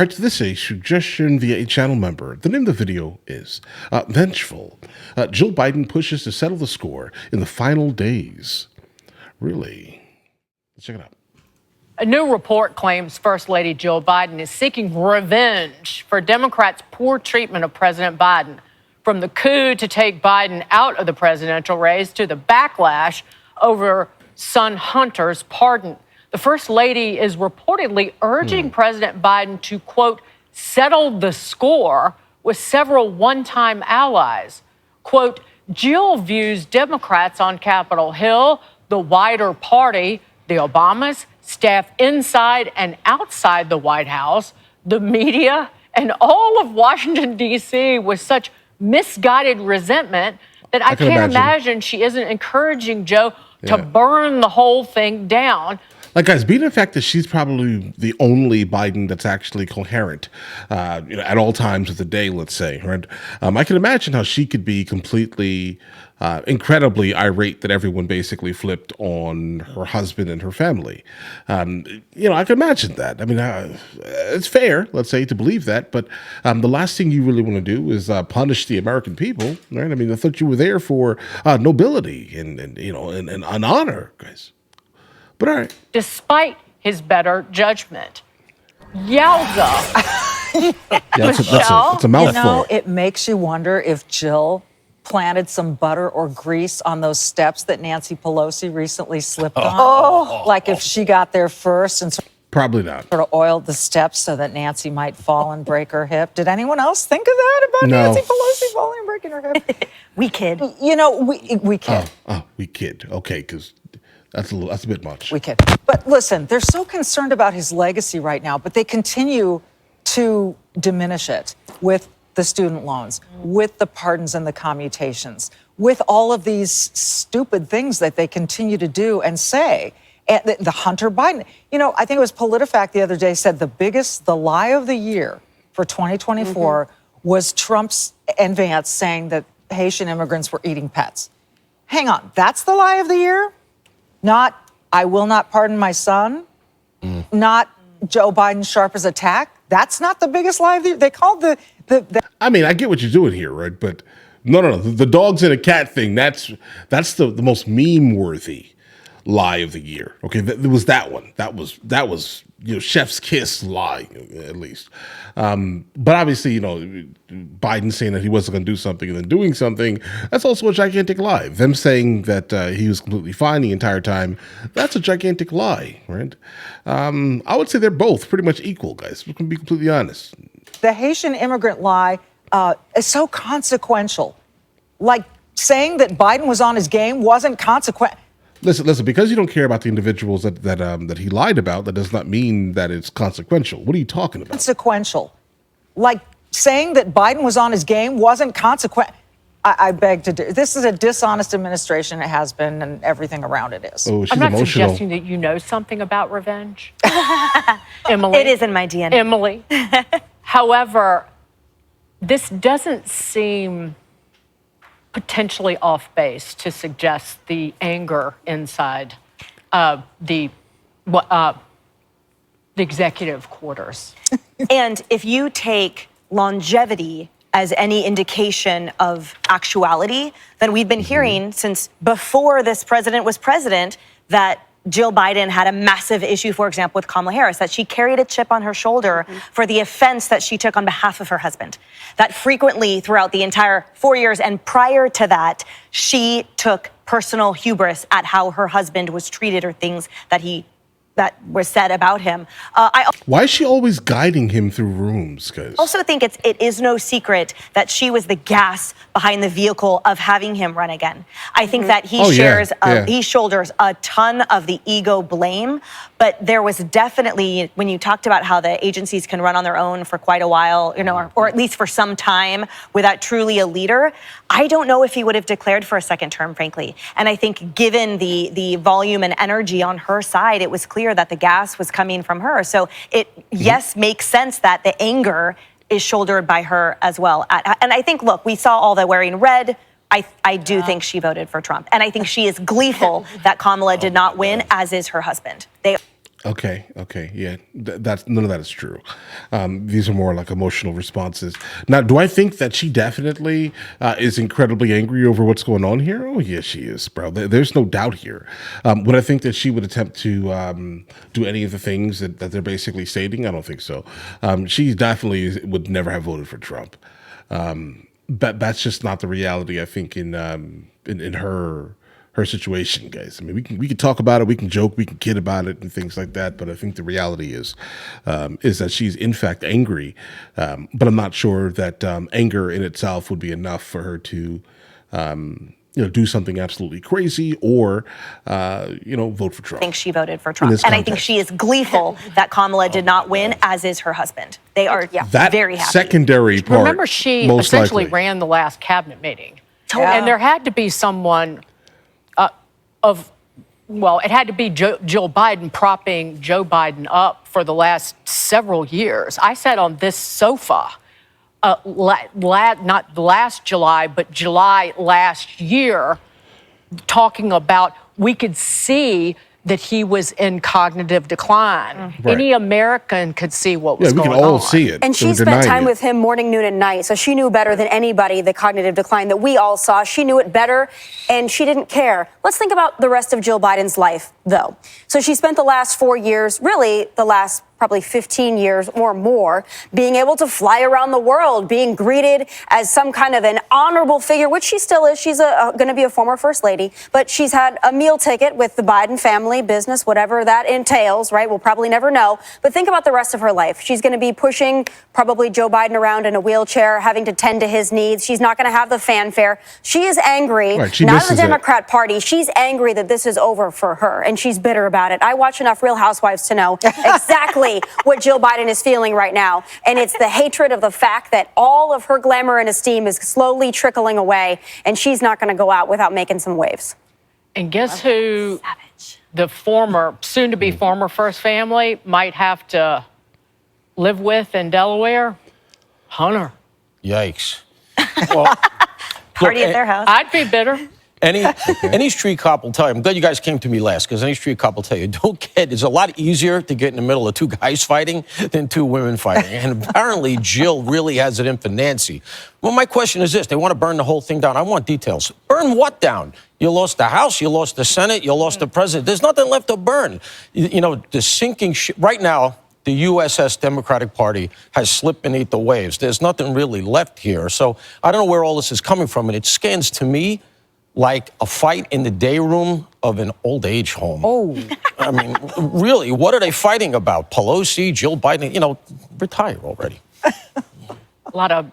All right, so this is a suggestion via a channel member. The name of the video is Vengeful. Jill Biden pushes to settle the score in the final days. Really? Let's check it out. A new report claims First Lady Jill Biden is seeking revenge for Democrats' poor treatment of President Biden. From the coup to take Biden out of the presidential race to the backlash over son Hunter's pardon. The First Lady is reportedly urging President Biden to, quote, settle the score with several one-time allies. Quote, Jill views Democrats on Capitol Hill, the wider party, the Obamas, staff inside and outside the White House, the media, and all of Washington, D.C. with such misguided resentment that I can't imagine she isn't encouraging Joe to burn the whole thing down. Like, guys, being the fact that she's probably the only Biden that's actually coherent, at all times of the day, let's say, right? I can imagine how she could be completely, incredibly irate that everyone basically flipped on her husband and her family. I can imagine that. I mean, it's fair, let's say, to believe that, but the last thing you really want to do is punish the American people, right? I mean, I thought you were there for nobility and honor, guys. But all right. Despite his better judgment. Yowza. That's a mouthful. You know, it makes you wonder if Jill planted some butter or grease on those steps that Nancy Pelosi recently slipped on. Like if she got there first and probably not. Sort of oiled the steps so that Nancy might fall and break her hip. Did anyone else think of that about Nancy Pelosi falling and breaking her hip? We kid. You know, we kid. We kid. Okay, because that's a bit much. We kid. But listen, they're so concerned about his legacy right now, but they continue to diminish it with the student loans, with the pardons and the commutations, with all of these stupid things that they continue to do and say. And the Hunter Biden, I think it was PolitiFact the other day said the lie of the year for 2024 was Trump's and Vance saying that Haitian immigrants were eating pets. Hang on, that's the lie of the year? Not, I will not pardon my son? Not Joe Biden sharp as a tack? That's not the biggest lie of the year. They called the I mean, I get what you're doing here, right? But no. The dogs and a cat thing, that's the most meme-worthy lie of the year. Okay, there was that one. That was chef's kiss lie, at least. But obviously, Biden saying that he wasn't going to do something and then doing something, that's also a gigantic lie. Them saying that he was completely fine the entire time, that's a gigantic lie, right? I would say they're both pretty much equal, guys. We can be completely honest. The Haitian immigrant lie is so consequential. Like saying that Biden was on his game wasn't consequential. Listen, because you don't care about the individuals that he lied about, that does not mean that it's consequential. What are you talking about? Consequential. Like saying that Biden was on his game wasn't consequential. I beg to do. This is a dishonest administration. It has been, and everything around it is. Oh, she's I'm not emotional. suggesting that you know something about revenge. Emily. It is in my DNA. Emily. However, this doesn't seem potentially off base to suggest the anger inside the executive quarters. And if you take longevity as any indication of actuality, then we've been hearing since before this president was president that Jill Biden had a massive issue, for example, with Kamala Harris, that she carried a chip on her shoulder for the offense that she took on behalf of her husband. That frequently throughout the entire 4 years and prior to that, she took personal hubris at how her husband was treated or things that was said about him. Why is she always guiding him through rooms, guys? I also think it is no secret that she was the gas behind the vehicle of having him run again. I think that he he shoulders a ton of the ego blame, but there was definitely, when you talked about how the agencies can run on their own for quite a while, or at least for some time without truly a leader, I don't know if he would have declared for a second term, frankly. And I think given the volume and energy on her side, it was clear that the gas was coming from her. So it, makes sense that the anger is shouldered by her as well. And I think, look, we saw all the wearing red. I do think she voted for Trump. And I think she is gleeful that Kamala did not win, as is her husband. Okay, yeah, that's none of that is true. These are more like emotional responses. Now, do I think that she definitely is incredibly angry over what's going on here? Oh, yeah, she is, bro. There's no doubt here. Would I think that she would attempt to do any of the things that they're basically stating? I don't think so. She definitely would never have voted for Trump. That's just not the reality. I think in her situation, guys. I mean, we can talk about it, we can joke, we can kid about it, and things like that. But I think the reality is that she's in fact angry. But I'm not sure that anger in itself would be enough for her to, do something absolutely crazy or, vote for Trump. I think she voted for Trump, and I think she is gleeful that Kamala did not win, as is her husband. They are that very happy. Secondary part. Remember, she most essentially likely ran the last cabinet meeting, Yeah. and there had to be someone. It had to be Jill Biden propping Joe Biden up for the last several years. I sat on this sofa, not last July, but July last year, talking about we could see that he was in cognitive decline. Right. Any American could see what was going on. we can all see it. And she We're spent denying time it. with him morning, noon, and night. So she knew better than anybody the cognitive decline that we all saw. She knew it better, and she didn't care. Let's think about the rest of Jill Biden's life, though. So she spent the last 4 years, really the last probably 15 years or more, being able to fly around the world, being greeted as some kind of an honorable figure, which she still is. She's going to be a former first lady, but she's had a meal ticket with the Biden family, business, whatever that entails, right? We'll probably never know. But think about the rest of her life. She's going to be pushing probably Joe Biden around in a wheelchair, having to tend to his needs. She's not going to have the fanfare. She is angry, Right, she not at misses the it. Democrat Party. She's angry that this is over for her, and she's bitter about it. I watch enough Real Housewives to know exactly what Jill Biden is feeling right now. And it's the hatred of the fact that all of her glamour and esteem is slowly trickling away, and she's not going to go out without making some waves. And guess who the soon-to-be former first family might have to live with in Delaware? Hunter. Yikes. Party at their house. I'd be bitter. Any street cop will tell you, I'm glad you guys came to me last, because any street cop will tell you, it's a lot easier to get in the middle of two guys fighting than two women fighting. And apparently Jill really has it in for Nancy. Well, my question is this. They want to burn the whole thing down. I want details. Burn what down? You lost the House, you lost the Senate, you lost the president. There's nothing left to burn. The sinking ship. Right now, the USS Democratic Party has slipped beneath the waves. There's nothing really left here. So I don't know where all this is coming from. And it scans to me like a fight in the day room of an old age home. Oh. I mean, really, what are they fighting about? Pelosi, Jill Biden, retire already. A lot of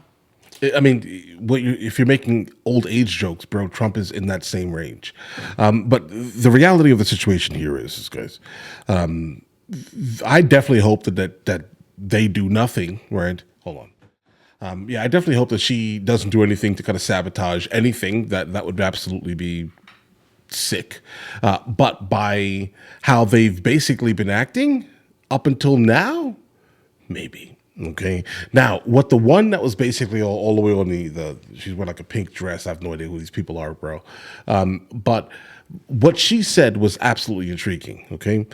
I mean, if you're making old age jokes, bro, Trump is in that same range. But the reality of the situation here is guys, I definitely hope that they do nothing. Right? Hold on. I definitely hope that she doesn't do anything to kind of sabotage anything. That would absolutely be sick. But by how they've basically been acting up until now, maybe. Okay. Now, what the one that was basically all the way on she's wearing like a pink dress. I have no idea who these people are, bro. But what she said was absolutely intriguing. Okay.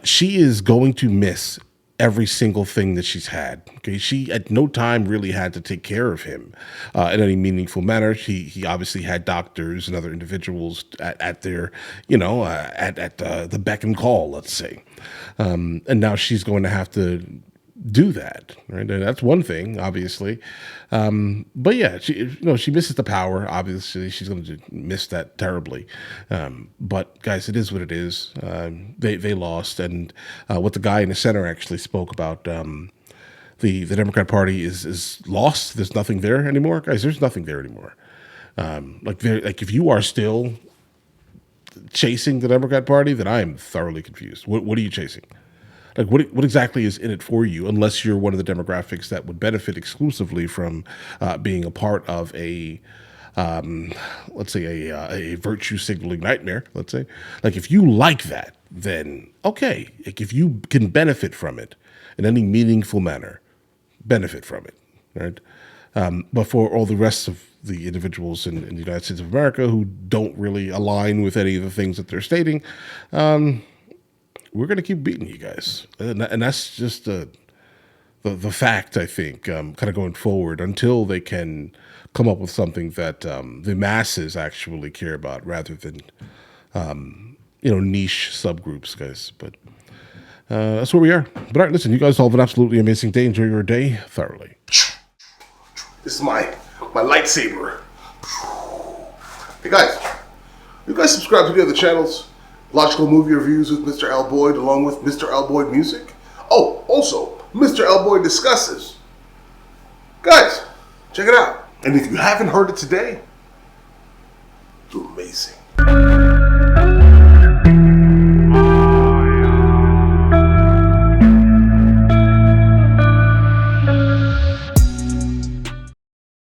She is going to miss every single thing that she's had. Okay. She at no time really had to take care of him in any meaningful manner. He obviously had doctors and other individuals at their, at the beck and call, let's say. And now she's going to have to do that, right? And that's one thing, obviously. But yeah, she misses the power. Obviously, she's going to miss that terribly. But guys, it is what it is. They lost, and what the guy in the center actually spoke about. The Democrat Party is lost. There's nothing there anymore, guys. There's nothing there anymore. Like if you are still chasing the Democrat Party, then I am thoroughly confused. What are you chasing? Like what exactly is in it for you, unless you're one of the demographics that would benefit exclusively from being a part of let's say a virtue signaling nightmare, let's say. Like if you like that, then okay. Like if you can benefit from it in any meaningful manner, benefit from it, right? But for all the rest of the individuals in the United States of America who don't really align with any of the things that they're stating, we're going to keep beating you guys, and that's just the fact. I think kind of going forward until they can come up with something that the masses actually care about, rather than niche subgroups, guys. But that's where we are. But all right, listen, you guys all have an absolutely amazing day. Enjoy your day thoroughly. This is my lightsaber. Hey guys, you guys subscribe to the other channels? Logical Movie Reviews with Mr. L. Boyd, along with Mr. L. Boyd Music. Oh, also, Mr. L. Boyd Discusses. Guys, check it out. And if you haven't heard it today, you're amazing.